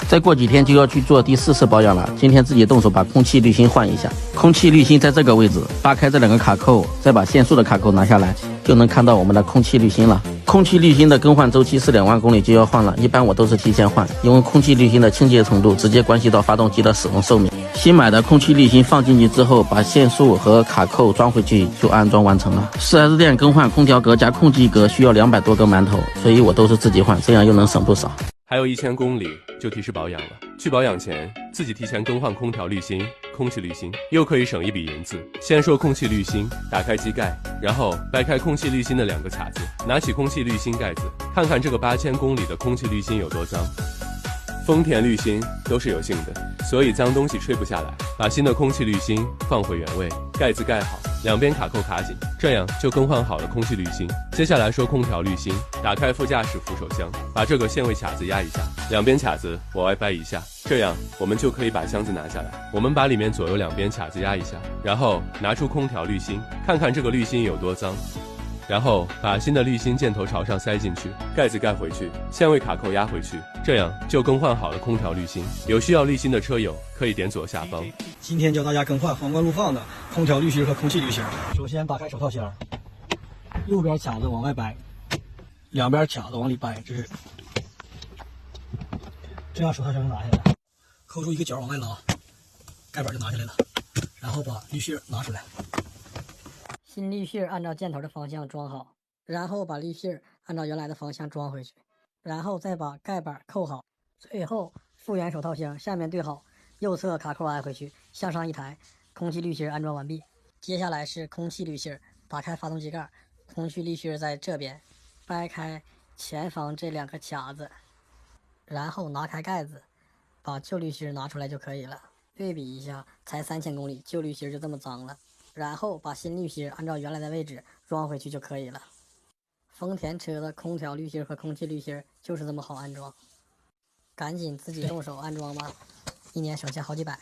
再过几天就要去做第4次保养了，今天自己动手把空气滤芯换一下。空气滤芯在这个位置，扒开这2个卡扣，再把限速的卡扣拿下来，就能看到我们的空气滤芯了。空气滤芯的更换周期是2万公里就要换了，一般我都是提前换，因为空气滤芯的清洁程度直接关系到发动机的使用寿命。新买的空气滤芯放进去之后，把限速和卡扣装回去就安装完成了。4S 店更换空调格加空气格需要200多个馒头，所以我都是自己换，这样又能省不少。还有1000公里就提示保养了，去保养前自己提前更换空调滤芯、空气滤芯，又可以省一笔银子。先说空气滤芯，打开机盖，然后掰开空气滤芯的2个卡子，拿起空气滤芯盖子，看看这个8000公里的空气滤芯有多脏。丰田滤芯都是有性的，所以脏东西吹不下来。把新的空气滤芯放回原位，盖子盖好，2边卡扣卡紧，这样就更换好了空气滤芯。接下来说空调滤芯，打开副驾驶扶手箱，把这个限位卡子压一下，2边卡子往外掰一下，这样我们就可以把箱子拿下来。我们把里面左右2边卡子压一下，然后拿出空调滤芯，看看这个滤芯有多脏。然后把新的滤芯箭头朝上塞进去，盖子盖回去，限位卡扣压回去，这样就更换好了空调滤芯。有需要滤芯的车友可以点左下方。今天教大家更换皇冠陆放的空调滤芯和空气滤芯。首先打开手套箱，右边卡子往外掰，2边卡子往里掰，这样手套箱就拿下来，抠出一个角往外拉，盖板就拿下来了，然后把滤芯拿出来。新滤芯按照箭头的方向装好，然后把滤芯按照原来的方向装回去，然后再把盖板扣好，最后复原手套箱，下面对好，右侧卡扣安回去，向上一抬，空气滤芯安装完毕。接下来是空气滤芯，打开发动机盖，空气滤芯在这边，掰开前方这2个卡子，然后拿开盖子，把旧滤芯拿出来就可以了。对比一下，才3000公里，旧滤芯就这么脏了。然后把新滤芯按照原来的位置装回去就可以了。丰田车的空调滤芯和空气滤芯就是这么好安装，赶紧自己动手安装吧，一年省下好几百。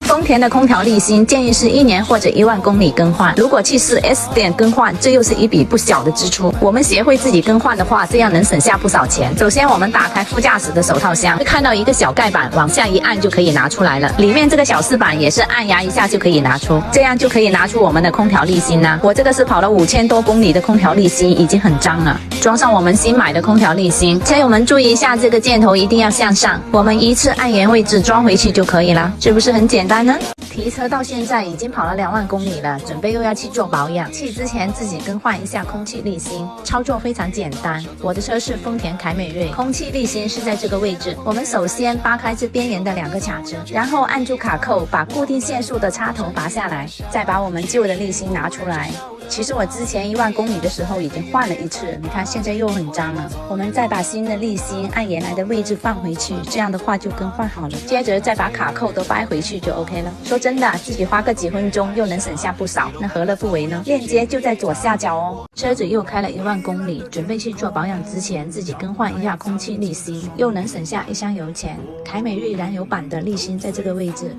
丰田的空调滤芯建议是1年或者1万公里更换，如果去4S 店更换，这又是一笔不小的支出。我们学会自己更换的话，这样能省下不少钱。首先我们打开副驾驶的手套箱，会看到一个小盖板，往下一按就可以拿出来了，里面这个小饰板也是按压一下就可以拿出，这样就可以拿出我们的空调滤芯啦。我这个是跑了5000多公里的空调滤芯，已经很脏了，装上我们新买的空调滤芯。车友们注意一下，这个箭头一定要向上，我们依次按原位置装回去就可以了，是不是很简单呢？提车到现在已经跑了2万公里了，准备又要去做保养。去之前自己更换一下空气滤芯，操作非常简单。我的车是丰田凯美瑞，空气滤芯是在这个位置。我们首先扒开这边缘的2个卡子，然后按住卡扣，把固定线束的插头拔下来，再把我们旧的滤芯拿出来。其实我之前1万公里的时候已经换了一次，你看现在又很脏了。我们再把新的滤芯按原来的位置放回去，这样的话就更换好了。接着再把卡扣都掰回去就 OK 了。说真的，自己花个几分钟又能省下不少，那何乐不为呢？链接就在左下角哦。车子又开了1万公里，准备去做保养之前，自己更换一下空气滤芯，又能省下1箱油钱。凯美瑞燃油版的滤芯在这个位置。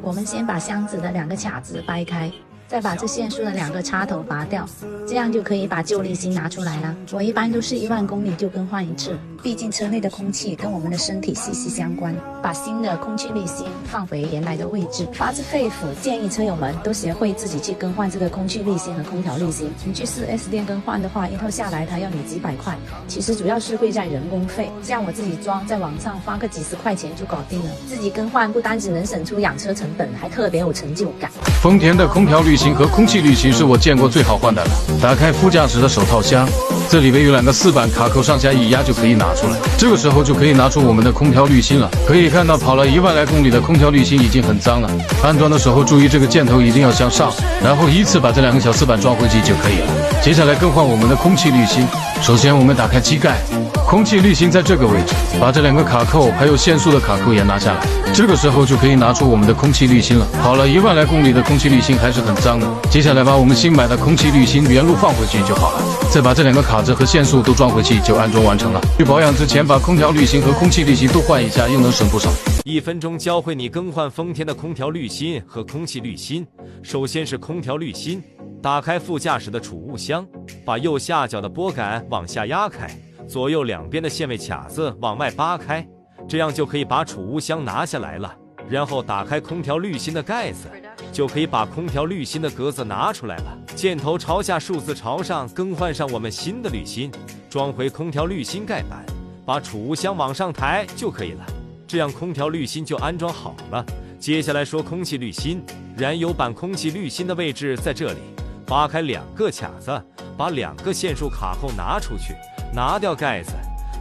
我们先把箱子的2个卡子掰开，再把这线束的2个插头拔掉，这样就可以把旧滤芯拿出来了。我一般都是1万公里就更换一次，毕竟车内的空气跟我们的身体息息相关。把新的空气滤芯放回原来的位置，发自肺腑建议车友们都学会自己去更换这个空气滤芯和空调滤芯。你去4S 店更换的话，一套下来它要你几百块，其实主要是贵在人工费。像我自己装，在网上花个几十块钱就搞定了。自己更换不单只能省出养车成本，还特别有成就感。丰田的空调滤芯和空气滤芯是我见过最好换的了。打开副驾驶的手套箱，这里面有2个4板，卡扣上下一压就可以拿出来。这个时候就可以拿出我们的空调滤芯了。可以看到跑了1万来公里的空调滤芯已经很脏了。安装的时候注意这个箭头一定要向上，然后依次把这2个小4板装回去就可以了。接下来更换我们的空气滤芯。首先我们打开机盖，空气滤芯在这个位置，把这2个卡扣还有限速的卡扣也拿下来。这个时候就可以拿出我们的空气滤芯了。跑了1万来公里的空气滤芯还是很脏的。接下来把我们新买的空气滤芯原路放回去就好了，再把这2个卡子和限速都装回去就安装完成了。去保养之前把空调滤芯和空气滤芯都换一下，又能省不少。1分钟教会你更换丰田的空调滤芯和空气滤芯。首先是空调滤芯，打开副驾驶的储物箱，把右下角的拨杆往下压开，左右2边的限位卡子往外扒开，这样就可以把储物箱拿下来了。然后打开空调滤芯的盖子，就可以把空调滤芯的格子拿出来了。箭头朝下，数字朝上，更换上我们新的滤芯，装回空调滤芯盖板，把储物箱往上抬就可以了。这样空调滤芯就安装好了。接下来说空气滤芯，燃油版空气滤芯的位置在这里。扒开2个卡子，把2个线束卡扣拿出去，拿掉盖子，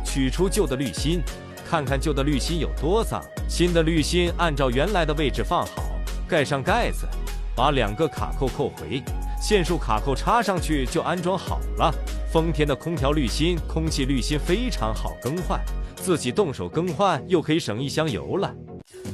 取出旧的滤芯，看看旧的滤芯有多脏。新的滤芯按照原来的位置放好，盖上盖子，把2个卡扣扣回，线束卡扣插上去就安装好了。丰田的空调滤芯、空气滤芯非常好更换，自己动手更换又可以省1箱油了。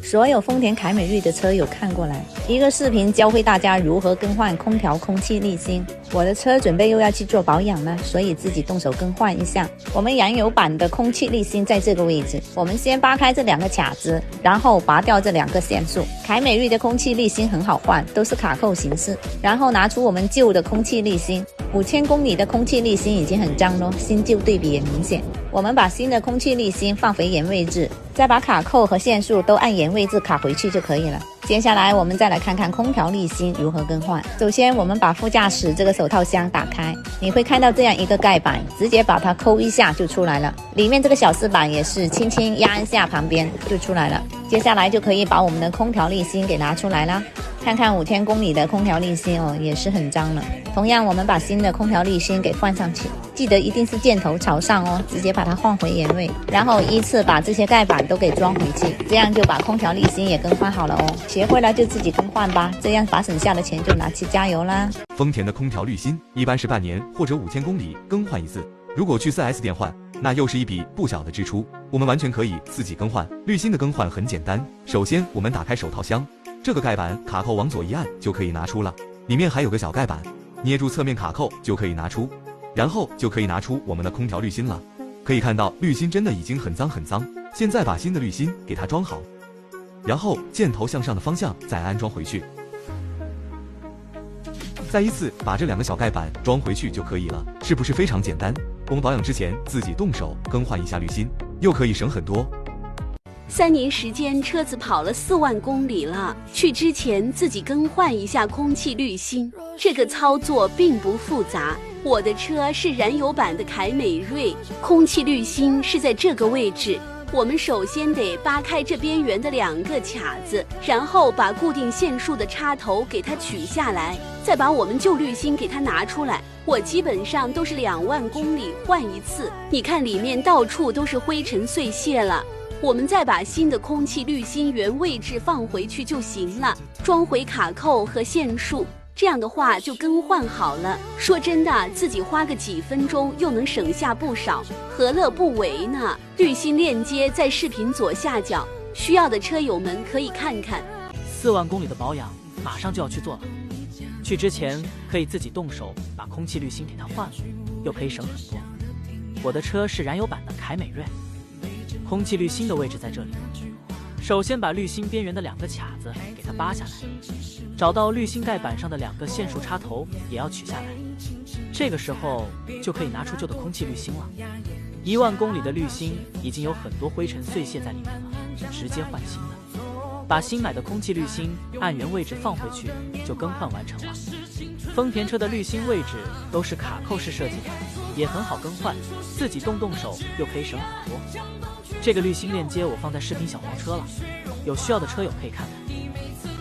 所有丰田凯美瑞的车友看过来，一个视频教会大家如何更换空调空气滤芯。我的车准备又要去做保养了，所以自己动手更换一下。我们燃油版的空气滤芯在这个位置，我们先扒开这2个卡子，然后拔掉这2个线束。凯美瑞的空气滤芯很好换，都是卡扣形式。然后拿出我们旧的空气滤芯，5000公里的空气滤芯已经很脏了，新旧对比也明显。我们把新的空气滤芯放回原位置，再把卡扣和线束都按原位置卡回去就可以了。接下来我们再来看看空调滤芯如何更换。首先我们把副驾驶这个手套箱打开，你会看到这样一个盖板，直接把它抠一下就出来了。里面这个小丝板也是轻轻压一下，旁边就出来了。接下来就可以把我们的空调滤芯给拿出来啦。看看5000公里的空调滤芯哦，也是很脏了。同样我们把新的空调滤芯给换上去，记得一定是箭头朝上哦，直接把它换回原位，然后依次把这些盖板都给装回去，这样就把空调滤芯也更换好了哦。学会了就自己更换吧，这样把省下的钱就拿去加油啦。丰田的空调滤芯一般是半年或者5000公里更换一次，如果去 4S 店换，那又是一笔不小的支出。我们完全可以自己更换。滤芯的更换很简单，首先我们打开手套箱，这个盖板卡扣往左一按就可以拿出了，里面还有个小盖板，捏住侧面卡扣就可以拿出，然后就可以拿出我们的空调滤芯了。可以看到滤芯真的已经很脏很脏，现在把新的滤芯给它装好，然后箭头向上的方向再安装回去，再依次把这2个小盖板装回去就可以了，是不是非常简单？我们保养之前自己动手更换一下滤芯，又可以省很多。3年时间，车子跑了4万公里了。去之前自己更换一下空气滤芯，这个操作并不复杂。我的车是燃油版的凯美瑞，空气滤芯是在这个位置。我们首先得扒开这边缘的2个卡子，然后把固定线束的插头给它取下来，再把我们旧滤芯给它拿出来。我基本上都是2万公里换一次，你看里面到处都是灰尘碎屑了。我们再把新的空气滤芯原位置放回去就行了，装回卡扣和线束，这样的话就更换好了。说真的，自己花个几分钟又能省下不少，何乐不为呢？滤芯链接在视频左下角，需要的车友们可以看看。4万公里的保养马上就要去做了，去之前可以自己动手把空气滤芯给它换了，又可以省很多。我的车是燃油版的凯美瑞，空气滤芯的位置在这里。首先把滤芯边缘的2个卡子给它扒下来，找到滤芯盖板上的2个线束插头也要取下来。这个时候就可以拿出旧的空气滤芯了。1万公里的滤芯已经有很多灰尘碎屑在里面了，直接换新的。把新买的空气滤芯按原位置放回去，就更换完成了。丰田车的滤芯位置都是卡扣式设计的，也很好更换，自己动手又可以省很多。这个滤芯链接我放在视频小黄车了，有需要的车友可以看看。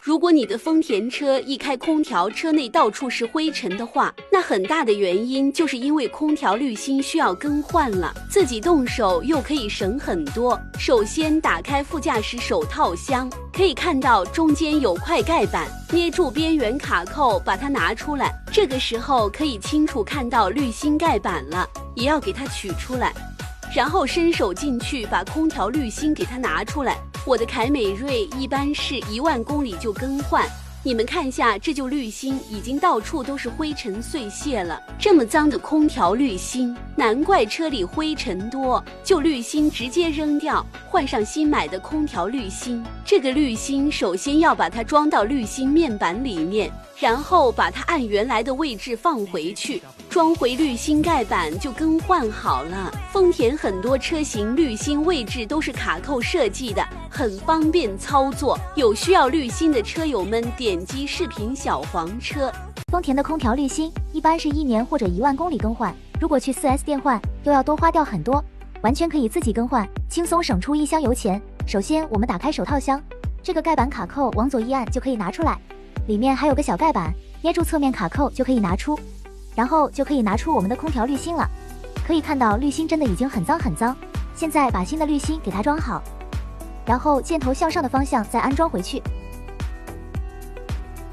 如果你的丰田车一开空调，车内到处是灰尘的话，那很大的原因就是因为空调滤芯需要更换了，自己动手又可以省很多。首先打开副驾驶手套箱，可以看到中间有块盖板，捏住边缘卡扣把它拿出来，这个时候可以清楚看到滤芯盖板了，也要给它取出来，然后伸手进去把空调滤芯给它拿出来。我的凯美瑞一般是1万公里就更换，你们看一下，这旧滤芯已经到处都是灰尘碎屑了。这么脏的空调滤芯，难怪车里灰尘多。旧滤芯直接扔掉，换上新买的空调滤芯。这个滤芯首先要把它装到滤芯面板里面，然后把它按原来的位置放回去，装回滤芯盖板就更换好了。丰田很多车型滤芯位置都是卡扣设计的，很方便操作。有需要滤芯的车友们点击视频小黄车。丰田的空调滤芯一般是1年或者1万公里更换，如果去 4S 店换又要多花掉很多，完全可以自己更换，轻松省出一箱油钱。首先我们打开手套箱，这个盖板卡扣往左一按就可以拿出来，里面还有个小盖板，捏住侧面卡扣就可以拿出，然后就可以拿出我们的空调滤芯了。可以看到滤芯真的已经很脏很脏，现在把新的滤芯给它装好，然后箭头向上的方向再安装回去，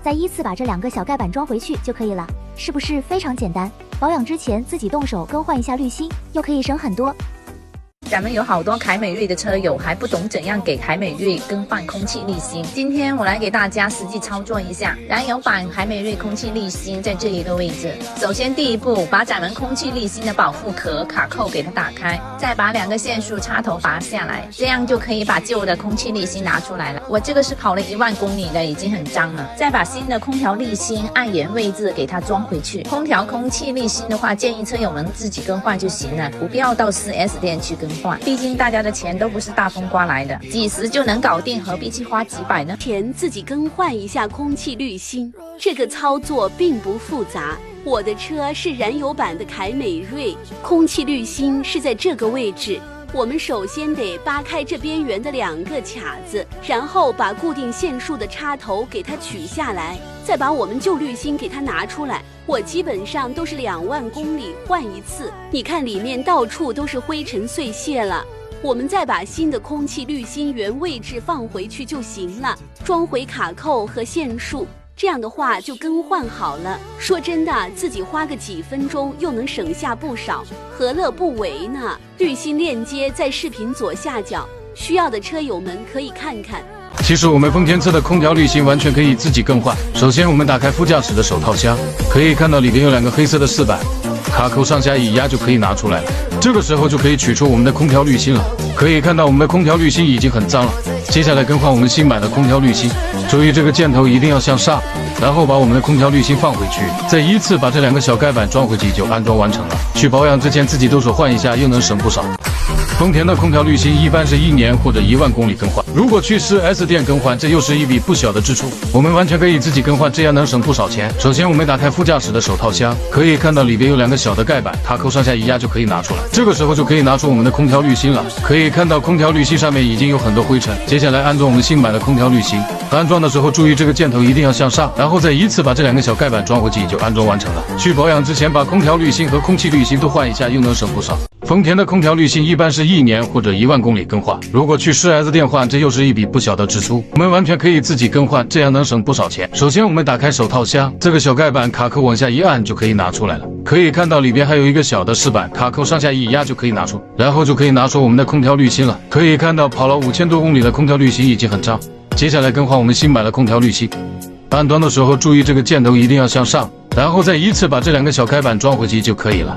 再依次把这2个小盖板装回去就可以了，是不是非常简单？保养之前自己动手更换一下滤芯，又可以省很多。咱们有好多凯美瑞的车友还不懂怎样给凯美瑞更换空气滤芯，今天我来给大家实际操作一下。燃油版凯美瑞空气滤芯在这一个位置，首先第一步，把咱们空气滤芯的保护壳卡扣给它打开，再把2个线束插头拔下来，这样就可以把旧的空气滤芯拿出来了。我这个是跑了1万公里的，已经很脏了。再把新的空调滤芯按原位置给它装回去。空调空气滤芯的话，建议车友们自己更换就行了，不必要到 4S 店去更换，毕竟大家的钱都不是大风刮来的，几十就能搞定，何必去花几百呢？前自己更换一下空气滤芯，这个操作并不复杂。我的车是燃油版的凯美瑞，空气滤芯是在这个位置。我们首先得扒开这边缘的2个卡子，然后把固定线束的插头给它取下来，再把我们旧滤芯给它拿出来。我基本上都是2万公里换一次，你看里面到处都是灰尘碎屑了。我们再把新的空气滤芯原位置放回去就行了，装回卡扣和线束，这样的话就更换好了。说真的，自己花个几分钟又能省下不少，何乐不为呢？滤芯链接在视频左下角，需要的车友们可以看看。其实我们丰田车的空调滤芯完全可以自己更换。首先我们打开副驾驶的手套箱，可以看到里边有2个黑色的饰板，卡扣上下一压就可以拿出来了。这个时候就可以取出我们的空调滤芯了。可以看到我们的空调滤芯已经很脏了。接下来更换我们新买的空调滤芯，注意这个箭头一定要向上，然后把我们的空调滤芯放回去，再依次把这2个小盖板装回去就安装完成了。去保养之前自己动手换一下，又能省不少。丰田的空调滤芯一般是1年或者1万公里更换，如果去 4S 店更换，这又是一笔不小的支出。我们完全可以自己更换，这样能省不少钱。首先我们打开副驾驶的手套箱，可以看到里边有2个小的盖板，卡扣上下一压就可以拿出来。这个时候就可以拿出我们的空调滤芯了。可以看到空调滤芯上面已经有很多灰尘。接下来安装我们新买的空调滤芯，安装的时候注意这个箭头一定要向上，然后再依次把这2个小盖板装回去就安装完成了。去保养之前把空调滤芯和空气滤芯都换一下，又能省不少。丰田的空调滤芯一般是1年或者1万公里更换，如果去 4S 店换，这又是一笔不小的支出。我们完全可以自己更换，这样能省不少钱。首先我们打开手套箱，这个小盖板卡扣往下一按就可以拿出来了。可以看到里边还有一个小的饰板，卡扣上下一压就可以拿出，然后就可以拿出我们的空调滤芯了。可以看到跑了5000多公里的空调滤芯已经很脏。接下来更换我们新买的空调滤芯，安装的时候注意这个箭头一定要向上，然后再依次把这2个小盖板装回去就可以了。